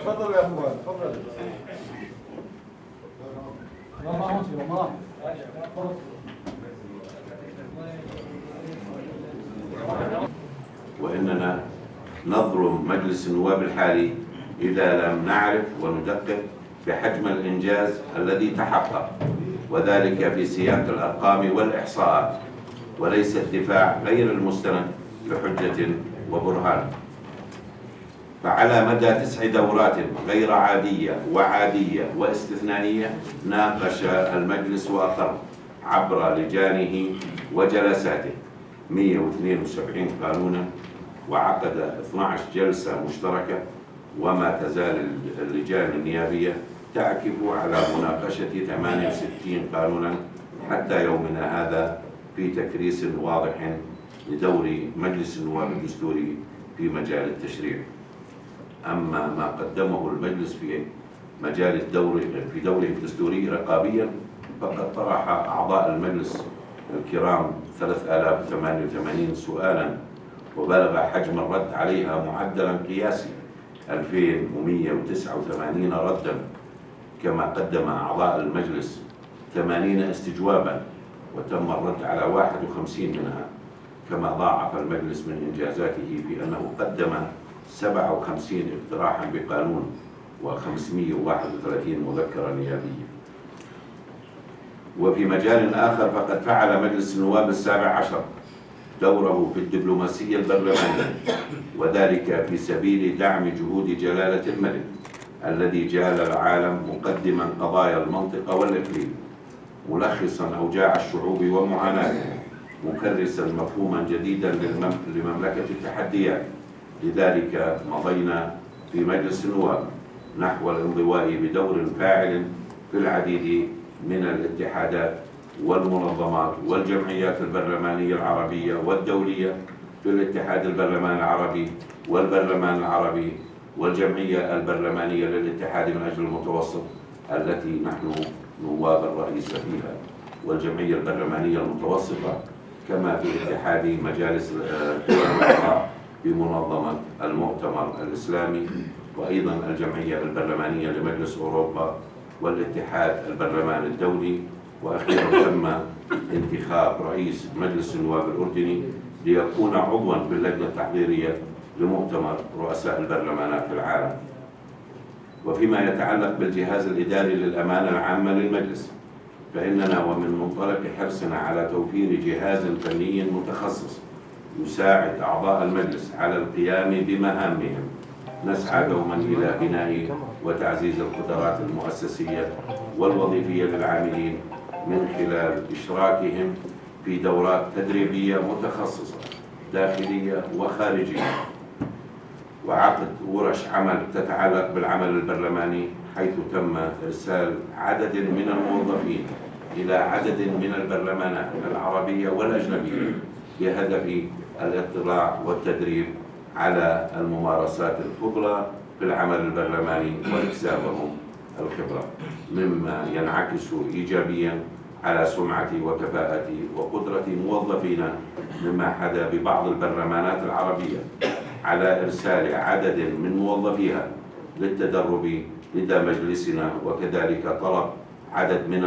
تفضل يا اخوان، تفضل. وإننا نظلم مجلس النواب الحالي إذا لم نعرف وندقق بحجم الإنجاز الذي تحقق، وذلك في سياق الأرقام والإحصاءات، وليس الدفاع غير المستند بحجة وبرهان. فعلى مدى 9 دورات غير عادية وعادية واستثنائية ناقش المجلس وأقر عبر لجانه وجلساته 172 قانونا، وعقد 12 جلسة مشتركة، وما تزال اللجان النيابية تعكف على مناقشة 68 قانونا حتى يومنا هذا، في تكريس واضح لدور مجلس النواب الدستوري في مجال التشريع. أما ما قدمه المجلس في مجال في دوره الدستوري رقابيا، فقد طرح أعضاء المجلس الكرام 3088 سؤالا، وبلغ حجم الرد عليها معدلا قياسي 2189 ردا. كما قدم أعضاء المجلس 80 استجوابا، وتم الرد على 51 منها. كما ضاعف المجلس من إنجازاته في أنه قدم 57 اقتراحا بقانون و531 مذكرة نيابية. وفي مجال آخر، فقد فعل مجلس النواب ال17 دوره في الدبلوماسية البرلمانية، وذلك في سبيل دعم جهود جلالة الملك الذي جال العالم مقدما قضايا المنطقة والإقليم، ملخصا أوجاع الشعوب ومعاناتها، مكرسا مفهوما جديدا لمملكة التحديات. لذلك مضينا في مجلس النواب نحو الانضواء بدور فاعل في العديد من الاتحادات والمنظمات والجمعيات البرلمانية العربية والدولية، في الاتحاد البرلماني العربي والبرلمان العربي والجمعية البرلمانية للاتحاد من أجل المتوسط التي نحن نواب الرئيس فيها، والجمعية البرلمانية المتوسطة، كما في اتحاد مجالس الأعضاء بمنظمة المؤتمر الإسلامي، وأيضا الجمعية البرلمانية لمجلس أوروبا والاتحاد البرلماني الدولي. وأخيرا تم انتخاب رئيس مجلس النواب الأردني ليكون عضوا في اللجنة التحضيرية لمؤتمر رؤساء البرلمانات في العالم. وفيما يتعلق بالجهاز الإداري للأمانة العامة للمجلس، فإننا ومن منطلق حرصنا على توفير جهاز فني متخصص يساعد أعضاء المجلس على القيام بمهامهم، نسعى دوما إلى بناء وتعزيز القدرات المؤسسية والوظيفية للعاملين من خلال إشراكهم في دورات تدريبية متخصصة داخلية وخارجية، وعقد ورش عمل تتعلق بالعمل البرلماني، حيث تم إرسال عدد من الموظفين إلى عدد من البرلمانات العربية والأجنبية بهدف الاطلاع والتدريب على الممارسات الفضلى في العمل البرلماني واكتسابهم الخبرة، مما ينعكس إيجابيا على سمعة وكفاءة وقدرة موظفينا، مما حدا ببعض البرلمانات العربية على إرسال عدد من موظفيها للتدرب لدى مجلسنا، وكذلك طلب عدد من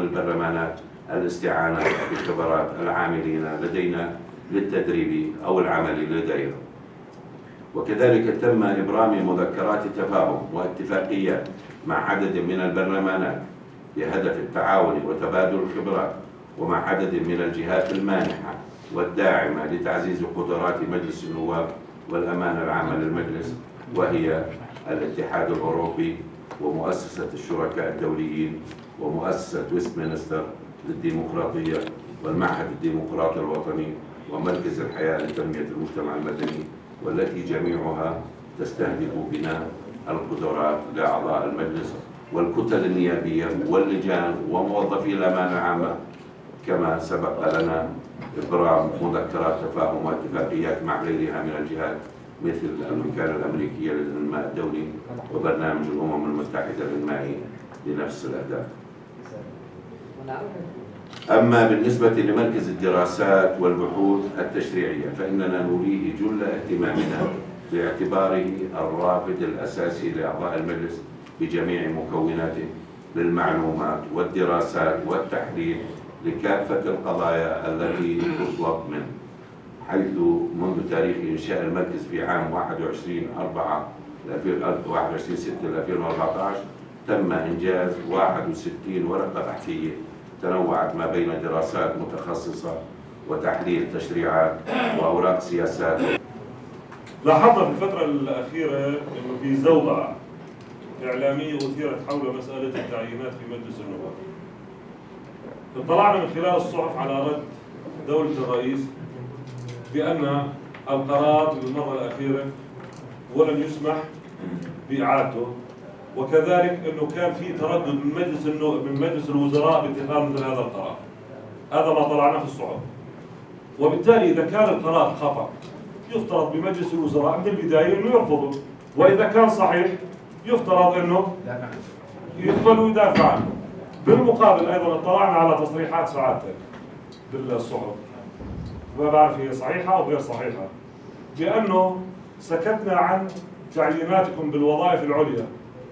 البرلمانات الاستعانة بخبرات العاملين لدينا للتدريب أو العمل لديهم. وكذلك تم إبرام مذكرات تفاهم واتفاقيات مع عدد من البرلمانات بهدف التعاون وتبادل الخبرات، ومع عدد من الجهات المانحة والداعمة لتعزيز قدرات مجلس النواب والأمانة العامة للمجلس، وهي الاتحاد الأوروبي ومؤسسة الشركاء الدوليين ومؤسسة ويستمنستر للديمقراطية والمعهد الديمقراطي الوطني ومركز الحياة لتنمية المجتمع المدني، والتي جميعها تستهدف بناء القدرات لأعضاء المجلس والكتل النيابية واللجان وموظفي الأمانة العامة. كما سبق لنا إبرام مذكرات تفاهم واتفاقيات مع غيرها من الجهات، مثل الوكالة الأمريكية للإنماء الدولي وبرنامج الأمم المتحدة للإنماء لنفس الأهداف. أما بالنسبة لمركز الدراسات والبحوث التشريعية فإننا نوليه جل اهتمامنا باعتباره الرافد الأساسي لأعضاء المجلس بجميع مكوناته للمعلومات والدراسات والتحليل لكافة القضايا التي تطلب منه، حيث منذ تاريخ إنشاء المركز في عام 21/6/2014 تم إنجاز 61 ورقة بحثية تنوعت ما بين دراسات متخصصة وتحليل تشريعات وأوراق سياسات. لاحظنا في الفترة الأخيرة إنه في زوبعة إعلامية أثيرت حول مسألة التعيينات في مجلس النواب. اطلعنا من خلال الصحف على رد دولة الرئيس بأن القرار للمرة الأخيرة ولن يسمح بإعادته، وكذلك أنه كان في تردد من مجلس الوزراء باتخاذ مثل هذا القرار. هذا ما طلعنا في الصحف. وبالتالي إذا كان القرار خطأ يفترض بمجلس الوزراء من البداية أنه يرفضه، وإذا كان صحيح يفترض أنه يقبل ويدافع عنه. بالمقابل أيضا اطلعنا على تصريحات سعادتك بالصحف، ما بعرف هي صحيحة أو غير صحيحة، بأنه سكتنا عن تعييناتكم بالوظائف العليا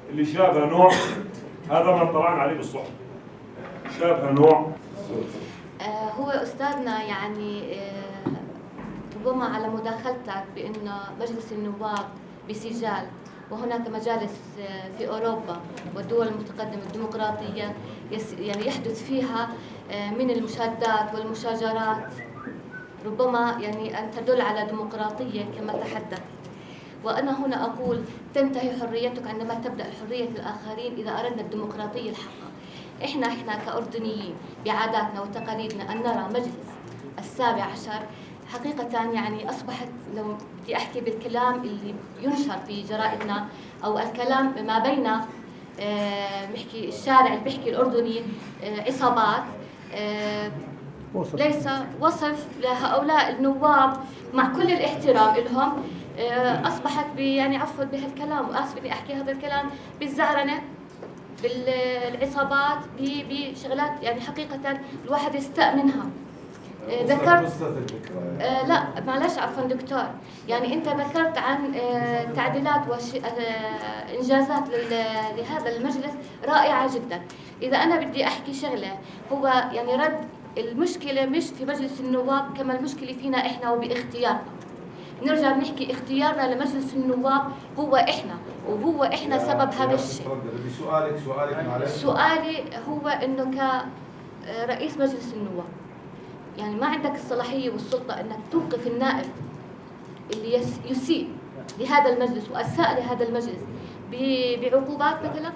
اللي شابه نوع، هذا ما اطلعنا عليه بالصحف، شابه نوع. هو أستاذنا يعني ربما على مداخلتك بأن مجلس النواب بسجال وهناك مجالس في أوروبا والدول المتقدمة الديمقراطية يعني يحدث فيها من المشادات والمشاجرات ربما يعني أن تدل على ديمقراطية كما تحدث. وأنا هنا أقول تنتهي حريتك عندما تبدأ حرية الآخرين إذا أردنا الديمقراطية الحقة. إحنا كأردنيين بعاداتنا وتقاليدنا أن نرى مجلس 17 حقيقة يعني أصبحت، لو بدي أحكي بالكلام اللي ينشر في جرائدنا أو الكلام ما بين بحكي الشارع اللي بحكي الأردني عصابات، ليس وصف لهؤلاء النواب مع كل الاحترام لهم أصبحت يعني عفوا بهالكلام وآسف إني أحكي هذا الكلام بالزعرنة بالعصابات بشغلات يعني حقيقة الواحد يستاء منها. ذكرت لا معلش عفوا دكتور، يعني أنت ذكرت عن تعديلات إنجازات لهذا المجلس رائعة جدا. إذا أنا بدي أحكي شغلة هو يعني رد المشكلة مش في مجلس النواب كما المشكلة فينا إحنا وباختيارنا. نرجع نحكي اختيارنا لمجلس النواب هو إحنا وهو إحنا سبب هذا الشيء. سؤالي هو إنه كرئيس مجلس النواب يعني ما عندك الصلاحية والسلطة إنك توقف النائب اللي يسيء لهذا المجلس وأساء لهذا المجلس بعقوبات مثلا،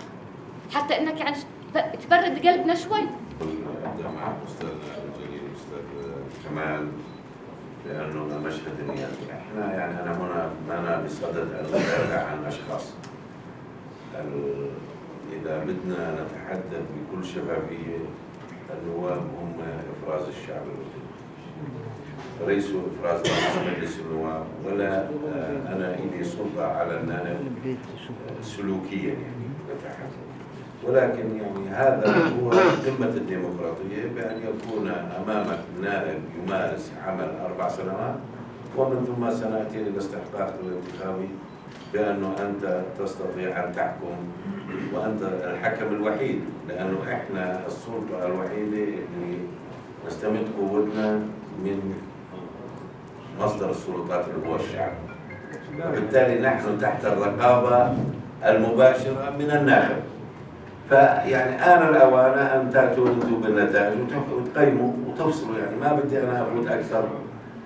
حتى إنك يعني تبرد قلبنا شوي. أبدأ مع أستاذنا الجليل أستاذ كمال لأنه مشهد نيابي. إحنا يعني أنا هنا ما أنا بصدد أن أدافع عن أشخاص. إذا بدنا نتحدث بكل شفافية النواب هم إفراز الشعب الأردني، ليسوا إفراز مجلس النواب، ولا أنا إلي سلطة على النائب سلوكيا يعني نتحدث، ولكن يعني هذا هو قمة الديمقراطية بأن يكون أمامك نائب يمارس عمل 4 سنوات ومن ثم سنأتي إلى استحقاق الانتخابي بأنه أنت تستطيع أن تحكم وأنت الحكم الوحيد، لأنه إحنا السلطة الوحيدة اللي نستمد قوتنا من مصدر السلطات اللي هو الشعب، وبالتالي نحن تحت الرقابة المباشرة من الناخب. فيعني آن الأوان أن تأتوا أنتم بالنتائج وتقيموا وتفصلوا. يعني ما بدي أنا أفوت أكثر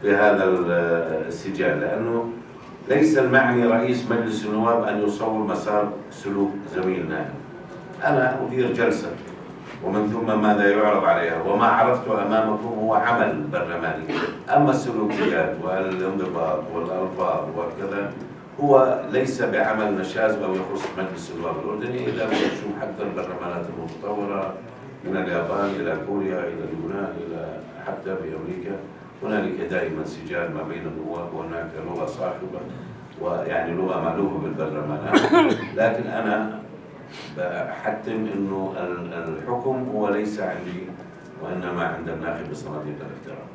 في هذا السجال، لأنه ليس المعني رئيس مجلس النواب أن يصور مسار سلوك زميل نائب. أنا أدير جلسة ومن ثم ماذا يعرض عليها، وما عرضته أمامكم هو عمل برلماني. أما السلوكيات والانضباط والألفاظ وكذا هو ليس بعمل نشاز أو يخص مجلس النواب الأردني. إذا نشوف حتى البرلمانات المتطورة من اليابان إلى كوريا إلى لبنان إلى حتى بأمريكا هنالك دائما سجال ما بين النواب، وهناك لغة صاخبة ويعني لغة مألوفة بالبرلمانات. لكن أنا بحتم إنه الحكم هو ليس عندي وإنما عند الناخب بصناديق الاقتراع.